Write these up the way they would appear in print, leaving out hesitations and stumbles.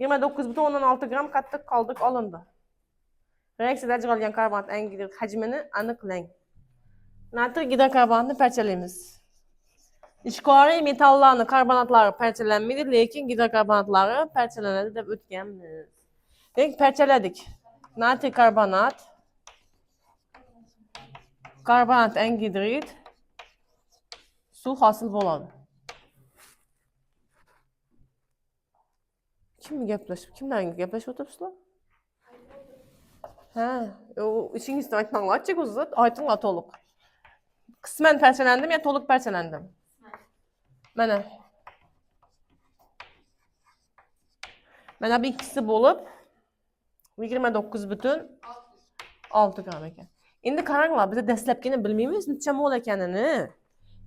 29,16 gram qattiq qoldiq olindi. Reaksiyada ajralgan karbonat angidrid hajmini aniqlang. Natr gidrokarbonatni parchalaymiz. Ishqoriy metallarning karbonatlari parchalanmaydi, lekin gidrokarbonatlari parchalanadi deb o'tganmiz. Demak, parchaladik. Natr karbonat, karbonat angidrid, suv hosil bo'ladi. Kimdan gaplashib o'tiribsizlar? Ha, ishingizdan aytmanglar-chi, o'zi aytinglar to'liq. Qisman parchalandim yo to'liq parchalandim? Mana. Mana bu ikkisi bo'lib 29,6 gram ekan. Endi qaranglar, biz dastlabkini bilmaymiz necha mol ekanini.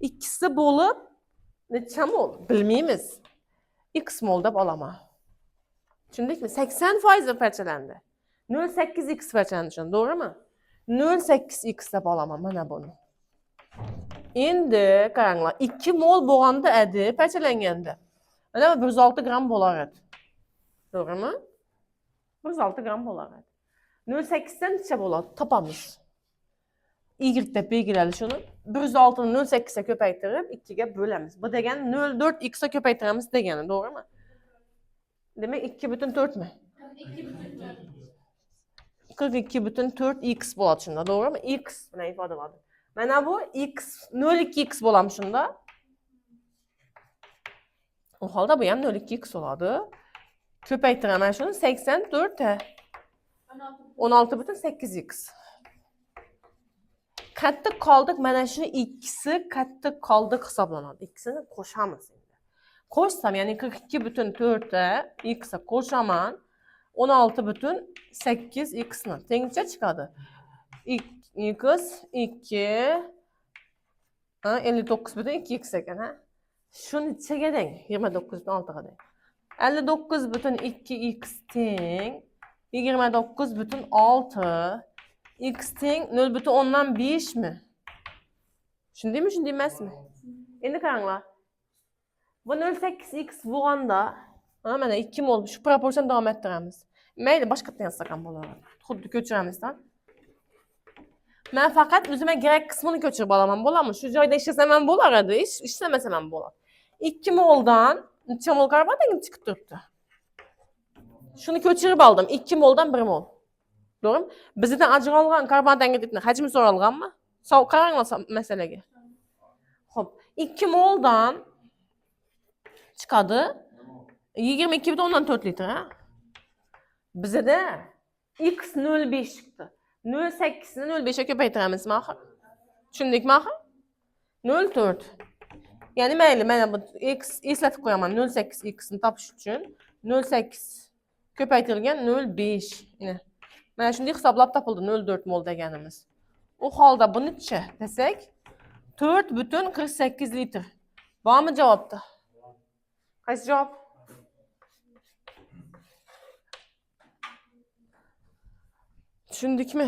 Ikkisi bo'lib necha mol bilmaymiz. X mol deb olaman. Tushundikmi? 80% parchalandi. 0,8x parchalandi shuni, to'g'rimi? 0,8x deb olaman mana buni. Endi qaranglar, 2 mol bo'lganda edi parchalanganda. Mana 106 gram bo'lar edi. To'g'rimi? 106 gram bo'lar edi. 0,8 dan necha bo'ladi? Topamiz. Y deb belgiladi shuni. 106 ni 0,8 ga ko'paytirib 2 ga bo'lamiz. Bu degani 0,4x ga ko'paytiramiz degani, to'g'rimi? Demak 2,4 mi? 42,4x bo'ladi shunda, to'g'rimi? X bilan ifodaladi. Mana bu x 0,2x bo'ladi shunda. U holda bu ham 0,2x bo'ladi. Ko'paytiraman shuni 84 ta 16,8x. Qattiq qoldiq, mana shu ikkisi qattiq qoldiq hisoblanadi. Ikkisini qo'shamiz endi. Qo'shsam, ya'ni 42,4 ta x ga qo'shaman 16,8x ni tengcha chiqadi. X 2 59,2x ekan, ha? Shuni ichiga deng 29,6 ga deng. 59,2x teng 29,6 x teng 0,5 mi? Shundaymi, shunday emasmi? Endi qaranglar. Bu 0,8x bo'lganda, mana 2 mol shu proporsiyon davom ettiramiz. Mayli, boshqatdan yozsak ham bo'ladi. Xuddi ko'chiramizdan. Men faqat o'zimga kerak qismini ko'chirib olaman, bo'ladimi? Shu joyda ishlasam ham bo'lar edi, ishlamasam ham bo'ladi. 2 moldan necha mol karbonat chiqib turibdi? Shuni ko'chirib oldim. 2 moldan 1 mol. To'g'rimi? Bizdan ajralgan karbonat angidridni hajmi so'ralganmi? Qaranglar masalaga. Xo'p, 2 moldan chiqadi 22,4 litr, ha? Bizda x 0,5 chiqdi. 0,8 ni 0,5 ga ko'paytiramizmi axir? Tushundikmi axir? 0,4. Ya'ni mayli, mana bu x eslatib qo'yaman. 0,8x ni topish uchun 0,8 ko'paytirilgan 0,5. Mana shunday hisoblab topildi 0,4 mol deganimiz. U holda buni-chi desak 4,48 litr. Bormi javobda? Qaysi javob? Tushundikmi?